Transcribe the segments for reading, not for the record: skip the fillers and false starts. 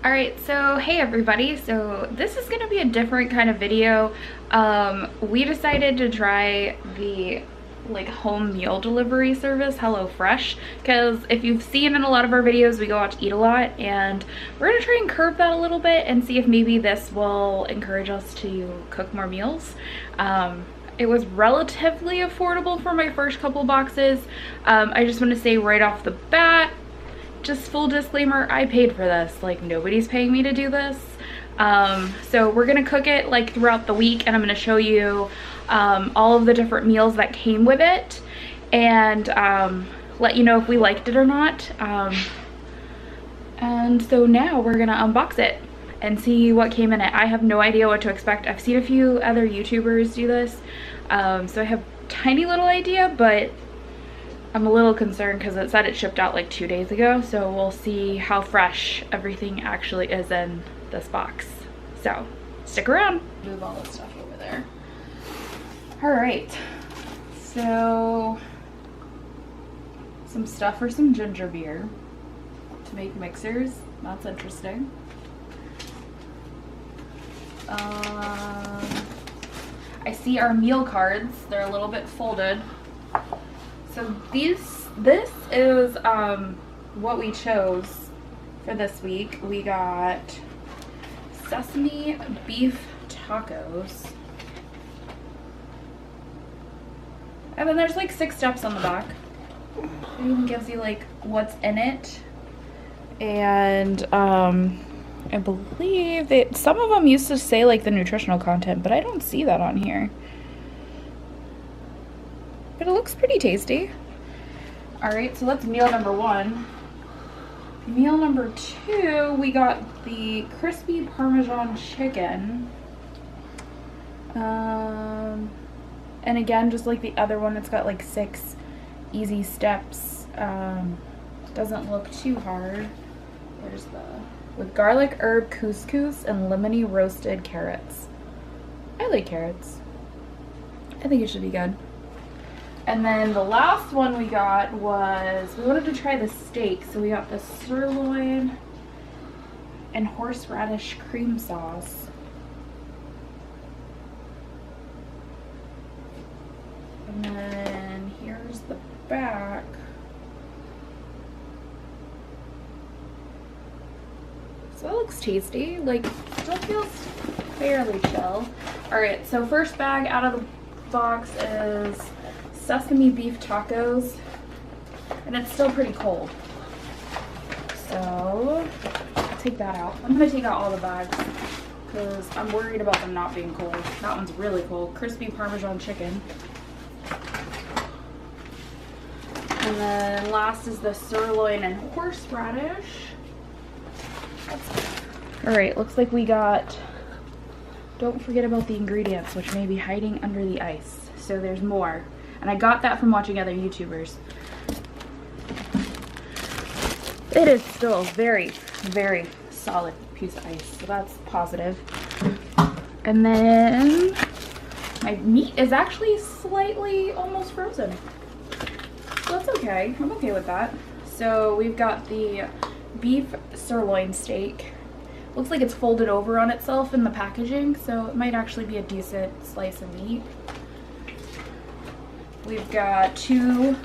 Alright, so hey everybody, so this is going to be a different kind of video. We decided to try the home meal delivery service, HelloFresh, because if you've seen in a lot of our videos, we go out to eat a lot, and we're going to try and curb that a little bit and see if maybe this will encourage us to cook more meals. It was relatively affordable for my first couple boxes. I just want to say right off the bat, just full disclaimer, I paid for this. Like, nobody's paying me to do this. So we're gonna cook it like throughout the week, and I'm gonna show you all of the different meals that came with it, and let you know if we liked it or not. And so now we're gonna unbox it and see what came in it. I have no idea what to expect. I've seen a few other YouTubers do this, so I have a tiny little idea, but I'm a little concerned because it said it shipped out like 2 days ago, so we'll see how fresh everything actually is in this box. So stick around. Move all this stuff over there. All right, so some stuff for some ginger beer to make mixers. That's interesting. I see our meal cards. They're a little bit folded. So this is what we chose for this week. We got sesame beef tacos. And then there's like 6 steps on the back. It even gives you like what's in it. And I believe that some of them used to say like the nutritional content, but I don't see that on here. But it looks pretty tasty. All right, so that's meal number 1. Meal number 2, we got the crispy Parmesan chicken. And again, just like the other one, it's got like 6 easy steps. Doesn't look too hard. Where's the... With garlic herb couscous and lemony roasted carrots. I like carrots. I think it should be good. And then the last one we got was, we wanted to try the steak, so we got the sirloin and horseradish cream sauce. And then here's the back. So that looks tasty, like still feels fairly chill. All right, so first bag out of the box is sesame beef tacos, and it's still pretty cold, so I'll take that out. I'm gonna take out all the bags because I'm worried about them not being cold. That one's really cold. Crispy Parmesan chicken. And then last is the sirloin and horseradish. All right, looks like we got, don't forget about the ingredients, which may be hiding under the ice. So there's more. And I got that from watching other YouTubers. It is still a very, very solid piece of ice, so that's positive. And then my meat is actually slightly almost frozen. So that's okay. I'm okay with that. So we've got the beef sirloin steak. Looks like it's folded over on itself in the packaging, so it might actually be a decent slice of meat. We've got 2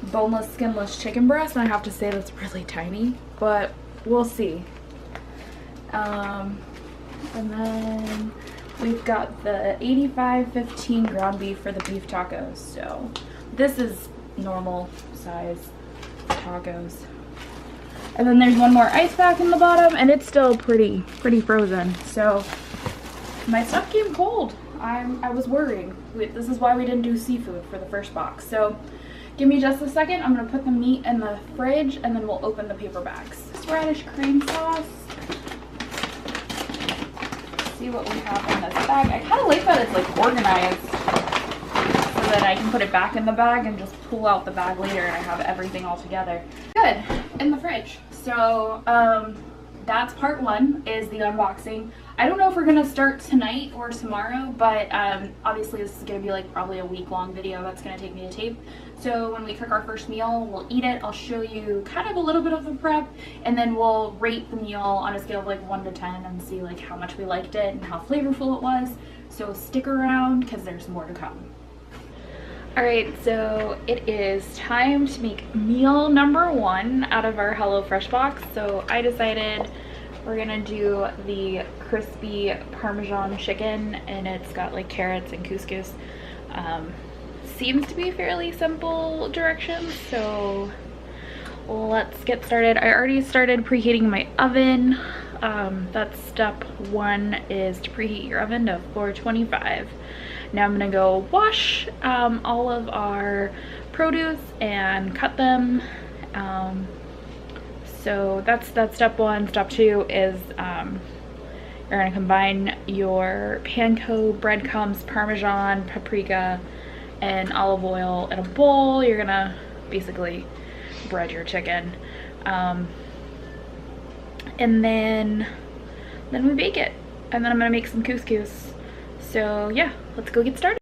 boneless, skinless chicken breasts, and I have to say that's really tiny, but we'll see. And then we've got the 85-15 ground beef for the beef tacos. So this is normal size tacos. And then there's one more ice pack in the bottom, and it's still pretty frozen. So my stuff came cold. I was worrying. This is why we didn't do seafood for the first box. So give me just a second. I'm gonna put the meat in the fridge, and then we'll open the paper bags. Horseradish cream sauce. Let's see what we have in this bag. I kind of like that it's like organized, so that I can put it back in the bag and just pull out the bag later, and I have everything all together. Good, in the fridge. So that's part 1, is the unboxing. I don't know if we're gonna start tonight or tomorrow, but obviously this is gonna be like probably a week-long video that's gonna take me to tape. So when we cook our first meal, we'll eat it. I'll show you kind of a little bit of the prep, and then we'll rate the meal on a scale of like 1 to 10 and see like how much we liked it and how flavorful it was. So stick around because there's more to come. Alright, so it is time to make meal number 1 out of our HelloFresh box. So I decided we're gonna do the crispy Parmesan chicken, and it's got like carrots and couscous. Seems to be fairly simple directions, so let's get started. I already started preheating my oven. That's step 1, is to preheat your oven to 425. Now I'm gonna go wash all of our produce and cut them. So that's step 1. Step 2 is you're gonna combine your panko, breadcrumbs, Parmesan, paprika, and olive oil in a bowl. You're gonna basically bread your chicken, and then we bake it, and then I'm gonna make some couscous. So yeah, let's go get started.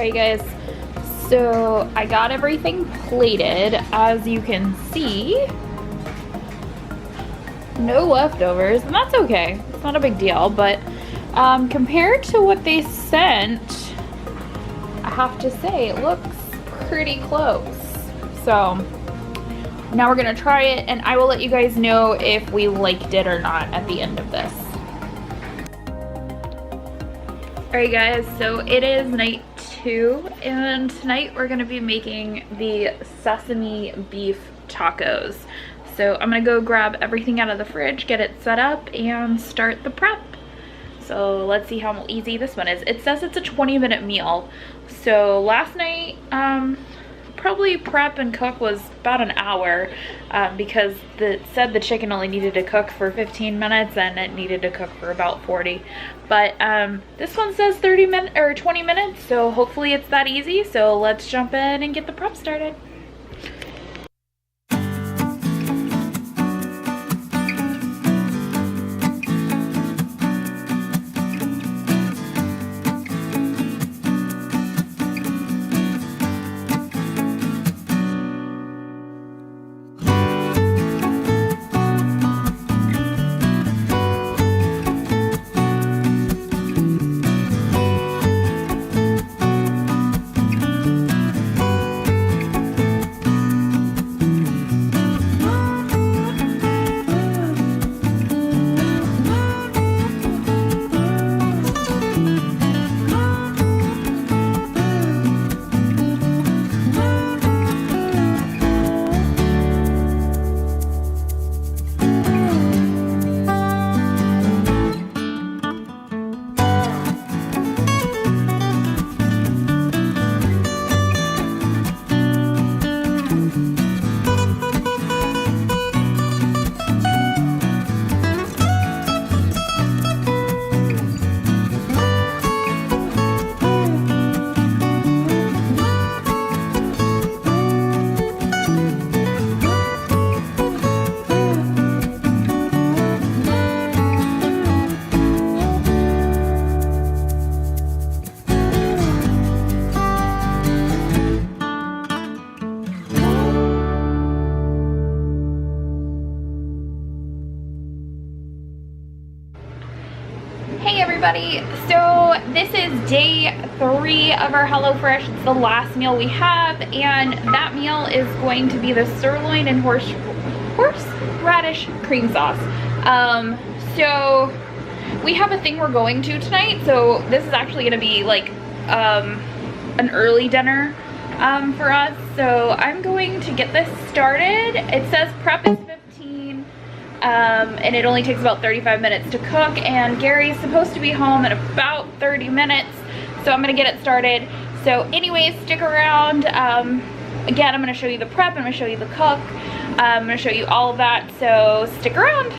Alright guys, so I got everything plated. As you can see, no leftovers, and that's okay. It's not a big deal, but compared to what they sent, I have to say it looks pretty close. So now we're gonna try it, and I will let you guys know if we liked it or not at the end of this. Alright guys, so it is night 2, and tonight we're gonna be making the sesame beef tacos. So I'm gonna go grab everything out of the fridge, get it set up, and start the prep. So let's see how easy this one is. It says it's a 20-minute meal. So last night, probably prep and cook was about an hour, because it said the chicken only needed to cook for 15 minutes and it needed to cook for about 40. But this one says 30 minutes or 20 minutes, so hopefully it's that easy. So let's jump in and get the prep started. everybody, so this is day 3 of our HelloFresh. It's the last meal we have, and that meal is going to be the sirloin and horseradish cream sauce. So we have a thing we're going to tonight, so this is actually going to be like an early dinner for us. So I'm going to get this started. It says prep is 15, and it only takes about 35 minutes to cook, and Gary's supposed to be home in about 30 minutes, so I'm gonna get it started. So anyways, stick around. Again, I'm gonna show you the prep, I'm gonna show you the cook, I'm gonna show you all of that, so stick around.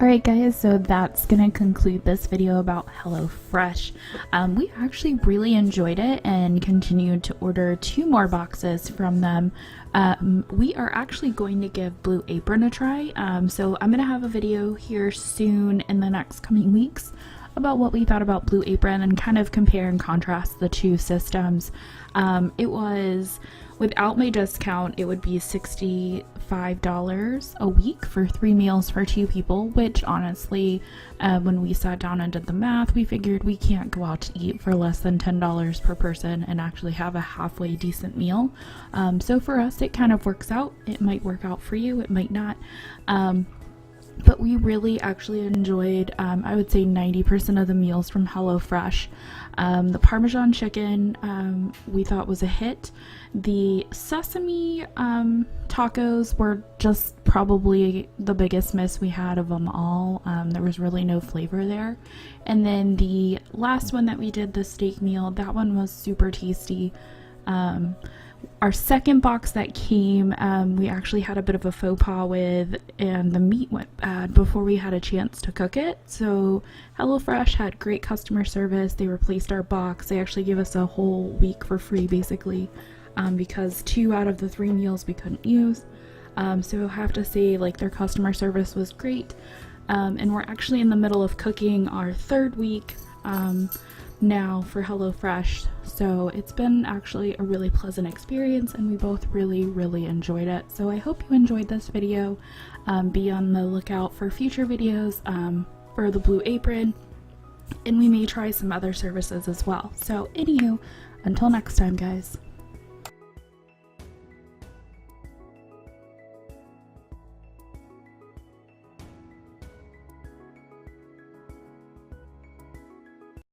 Alright guys, so that's gonna conclude this video about HelloFresh. We actually really enjoyed it and continued to order 2 more boxes from them. We are actually going to give Blue Apron a try, so I'm gonna have a video here soon in the next coming weeks about what we thought about Blue Apron and kind of compare and contrast the 2 systems. It was, without my discount, it would be $65 a week for 3 meals for 2 people, which honestly, when we sat down and did the math, we figured we can't go out to eat for less than $10 per person and actually have a halfway decent meal. So for us, it kind of works out. It might work out for you, it might not. But we really actually enjoyed, I would say 90% of the meals from HelloFresh. The Parmesan chicken we thought was a hit. The sesame tacos were just probably the biggest miss we had of them all. There was really no flavor there. And then the last one that we did, the steak meal, that one was super tasty. Our second box that came, we actually had a bit of a faux pas with, and the meat went bad before we had a chance to cook it. So HelloFresh had great customer service. They replaced our box. They actually gave us a whole week for free, basically, because 2 out of the 3 meals we couldn't use. So I have to say, like, their customer service was great. And we're actually in the middle of cooking our 3rd week now for HelloFresh, so it's been actually a really pleasant experience, and we both really enjoyed it. So I hope you enjoyed this video. Be on the lookout for future videos for the Blue Apron. and we may try some other services as well. So anywho, until next time, guys.